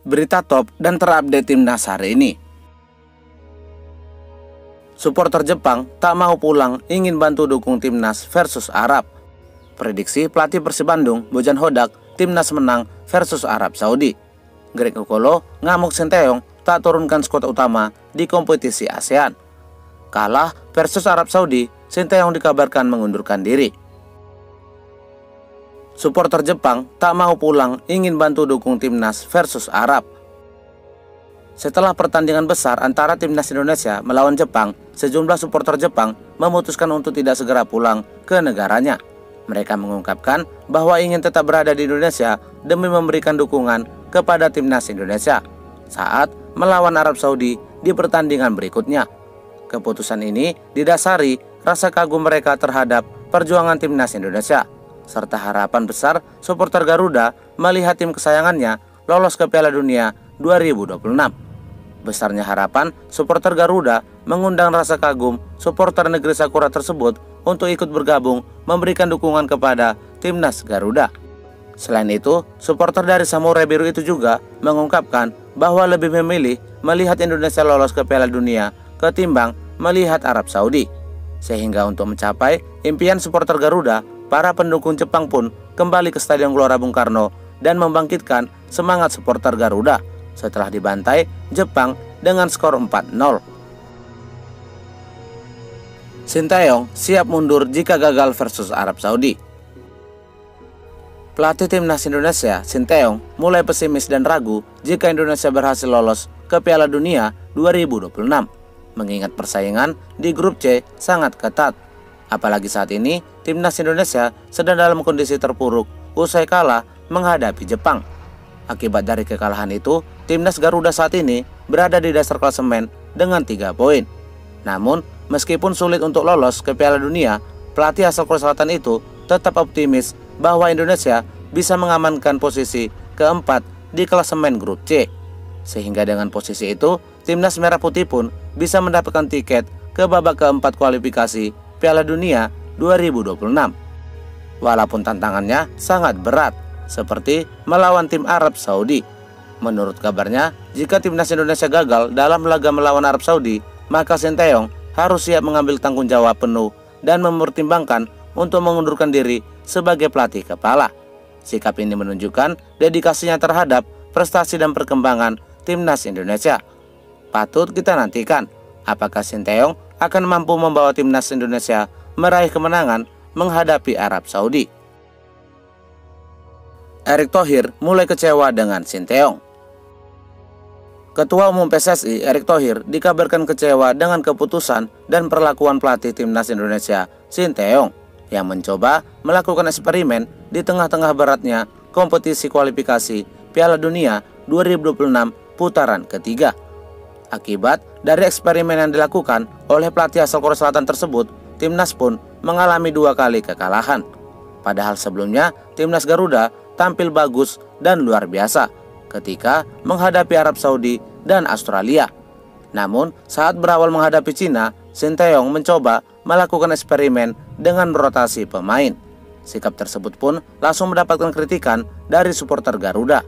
Berita top dan terupdate timnas hari ini. Supporter Jepang tak mau pulang, ingin bantu dukung timnas versus Arab. Prediksi pelatih Persib Bandung, Bojan Hodak, timnas menang versus Arab Saudi. Greg Okolo ngamuk Sinteyong tak turunkan skuad utama di kompetisi ASEAN. Kalah versus Arab Saudi, Sinteyong dikabarkan mengundurkan diri. Supporter Jepang tak mau pulang, ingin bantu dukung timnas versus Arab. Setelah pertandingan besar antara timnas Indonesia melawan Jepang, sejumlah supporter Jepang memutuskan untuk tidak segera pulang ke negaranya. Mereka mengungkapkan bahwa ingin tetap berada di Indonesia demi memberikan dukungan kepada timnas Indonesia saat melawan Arab Saudi di pertandingan berikutnya. Keputusan ini didasari rasa kagum mereka terhadap perjuangan timnas Indonesia, serta harapan besar supporter Garuda melihat tim kesayangannya lolos ke Piala Dunia 2026. Besarnya harapan supporter Garuda mengundang rasa kagum supporter negeri Sakura tersebut untuk ikut bergabung memberikan dukungan kepada timnas Garuda. Selain itu, supporter dari Samurai Biru itu juga mengungkapkan bahwa lebih memilih melihat Indonesia lolos ke Piala Dunia ketimbang melihat Arab Saudi. Sehingga untuk mencapai impian supporter Garuda, para pendukung Jepang pun kembali ke Stadion Gelora Bung Karno dan membangkitkan semangat supporter Garuda setelah dibantai Jepang dengan skor 4-0. Sinteyong siap mundur jika gagal versus Arab Saudi. Pelatih timnas Indonesia, Sinteyong, mulai pesimis dan ragu jika Indonesia berhasil lolos ke Piala Dunia 2026, mengingat persaingan di grup C sangat ketat. Apalagi saat ini, timnas Indonesia sedang dalam kondisi terpuruk usai kalah menghadapi Jepang. Akibat dari kekalahan itu, timnas Garuda saat ini berada di dasar klasemen dengan 3 poin. Namun, meskipun sulit untuk lolos ke Piala Dunia, pelatih asal Korea Selatan itu tetap optimis bahwa Indonesia bisa mengamankan posisi keempat di klasemen grup C. Sehingga dengan posisi itu, timnas Merah Putih pun bisa mendapatkan tiket ke babak keempat kualifikasi Piala Dunia 2026. Walaupun tantangannya sangat berat, seperti melawan tim Arab Saudi. Menurut kabarnya, jika timnas Indonesia gagal dalam laga melawan Arab Saudi, maka Sinteyong harus siap mengambil tanggung jawab penuh dan mempertimbangkan untuk mengundurkan diri sebagai pelatih kepala. Sikap ini menunjukkan dedikasinya terhadap prestasi dan perkembangan timnas Indonesia. Patut kita nantikan apakah Sinteyong akan mampu membawa timnas Indonesia meraih kemenangan menghadapi Arab Saudi. Erick Thohir mulai kecewa dengan Sinteyong. Ketua Umum PSSI Erick Thohir dikabarkan kecewa dengan keputusan dan perlakuan pelatih timnas Indonesia, Sinteyong, yang mencoba melakukan eksperimen di tengah-tengah beratnya kompetisi kualifikasi Piala Dunia 2026 putaran ketiga. Akibat dari eksperimen yang dilakukan oleh pelatih asal Korea Selatan tersebut, timnas pun mengalami 2 kali kekalahan. Padahal sebelumnya, timnas Garuda tampil bagus dan luar biasa ketika menghadapi Arab Saudi dan Australia. Namun, saat berawal menghadapi Cina, Sinteyong mencoba melakukan eksperimen dengan rotasi pemain. Sikap tersebut pun langsung mendapatkan kritikan dari supporter Garuda.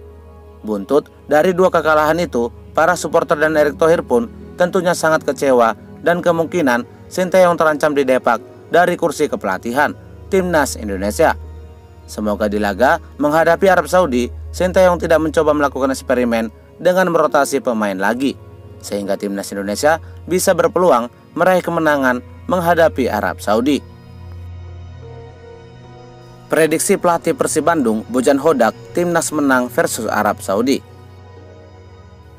Buntut dari 2 kekalahan itu, para supporter dan Erick Thohir pun tentunya sangat kecewa dan kemungkinan Sinteyong terancam didepak dari kursi kepelatihan timnas Indonesia. Semoga di laga menghadapi Arab Saudi, Sinteyong tidak mencoba melakukan eksperimen dengan merotasi pemain lagi, sehingga timnas Indonesia bisa berpeluang meraih kemenangan menghadapi Arab Saudi. Prediksi pelatih Persib Bandung, Bojan Hodak, timnas menang versus Arab Saudi.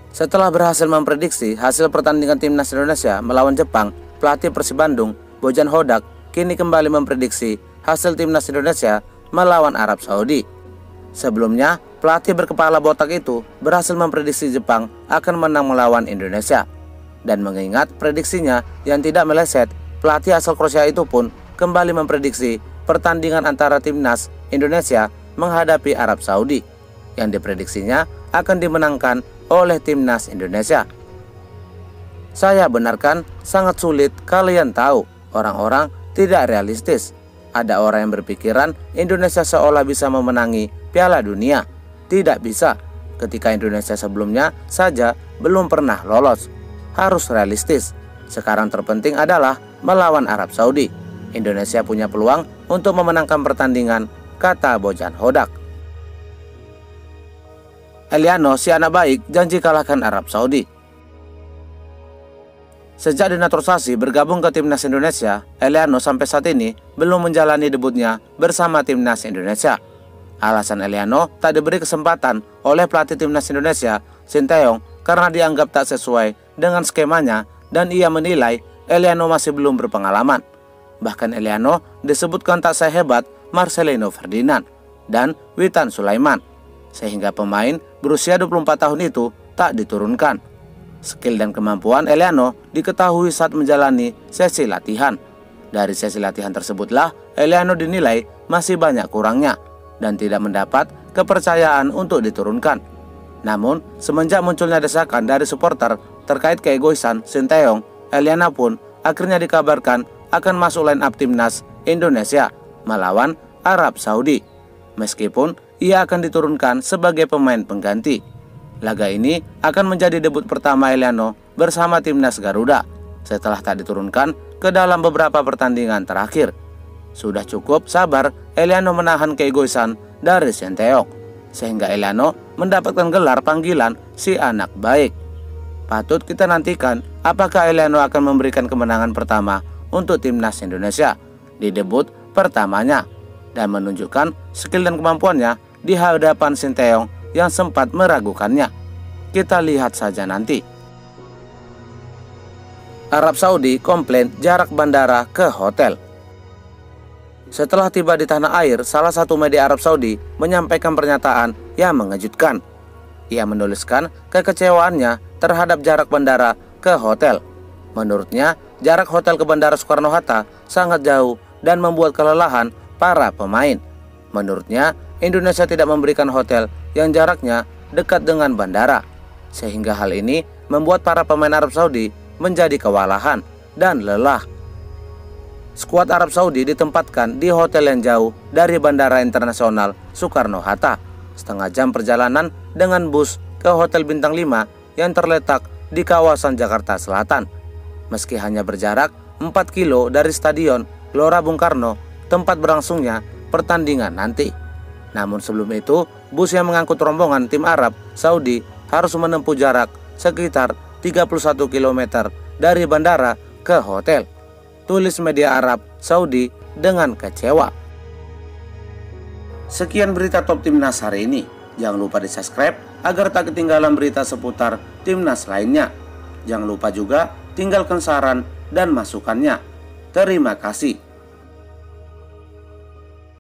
Setelah berhasil memprediksi hasil pertandingan timnas Indonesia melawan Jepang, pelatih Persib Bandung, Bojan Hodak, kini kembali memprediksi hasil timnas Indonesia melawan Arab Saudi. Sebelumnya, pelatih berkepala botak itu berhasil memprediksi Jepang akan menang melawan Indonesia. Dan mengingat prediksinya yang tidak meleset, pelatih asal Kroasia itu pun kembali memprediksi pertandingan antara timnas Indonesia menghadapi Arab Saudi, yang diprediksinya akan dimenangkan oleh timnas Indonesia. Saya benarkan sangat sulit, kalian tahu, orang-orang tidak realistis. Ada orang yang berpikiran Indonesia seolah bisa memenangi Piala Dunia. Tidak bisa. ketika Indonesia sebelumnya saja belum pernah lolos. Harus realistis. Sekarang terpenting adalah melawan Arab Saudi. Indonesia punya peluang untuk memenangkan pertandingan, kata Bojan Hodak. Eliano si anak baik janji kalahkan Arab Saudi. Sejak dinaturalisasi bergabung ke timnas Indonesia, Eliano sampai saat ini belum menjalani debutnya bersama timnas Indonesia. Alasan Eliano tak diberi kesempatan oleh pelatih timnas Indonesia, Sinteyong, karena dianggap tak sesuai dengan skemanya dan ia menilai Eliano masih belum berpengalaman. Bahkan Eliano disebutkan tak sehebat Marcelino Ferdinand dan Witan Sulaiman, sehingga pemain berusia 24 tahun itu tak diturunkan. Skill dan kemampuan Eliano diketahui saat menjalani sesi latihan. Dari sesi latihan tersebutlah Eliano dinilai masih banyak kurangnya dan tidak mendapat kepercayaan untuk diturunkan. Namun, semenjak munculnya desakan dari supporter terkait keegoisan Sinteyong, Eliano pun akhirnya dikabarkan akan masuk line up timnas Indonesia melawan Arab Saudi. Meskipun ia akan diturunkan sebagai pemain pengganti. Laga ini akan menjadi debut pertama Eliano bersama timnas Garuda setelah tak diturunkan ke dalam beberapa pertandingan terakhir. Sudah cukup sabar Eliano menahan keegoisan dari Sinteyong, sehingga Eliano mendapatkan gelar panggilan si anak baik. Patut kita nantikan apakah Eliano akan memberikan kemenangan pertama untuk timnas Indonesia di debut pertamanya dan menunjukkan skill dan kemampuannya di hadapan Sinteyong yang sempat meragukannya. Kita lihat saja nanti. Arab Saudi komplain jarak bandara ke hotel. Setelah tiba di tanah air, salah satu media Arab Saudi menyampaikan pernyataan yang mengejutkan. Ia menuliskan kekecewaannya terhadap jarak bandara ke hotel. Menurutnya, jarak hotel ke Bandara Soekarno-Hatta sangat jauh dan membuat kelelahan para pemain. Menurutnya, Indonesia tidak memberikan hotel yang jaraknya dekat dengan bandara, sehingga hal ini membuat para pemain Arab Saudi menjadi kewalahan dan lelah. Skuad Arab Saudi ditempatkan di hotel yang jauh dari Bandara Internasional Soekarno-Hatta, setengah jam perjalanan dengan bus ke Hotel Bintang 5 yang terletak di kawasan Jakarta Selatan. Meski hanya berjarak 4 kilo dari Stadion Gelora Bung Karno, tempat berlangsungnya pertandingan nanti. Namun sebelum itu, bus yang mengangkut rombongan tim Arab Saudi harus menempuh jarak sekitar 31 km dari bandara ke hotel, tulis media Arab Saudi dengan kecewa. Sekian berita top timnas hari ini. Jangan lupa di subscribe agar tak ketinggalan berita seputar timnas lainnya. Jangan lupa juga tinggalkan saran dan masukannya. Terima kasih.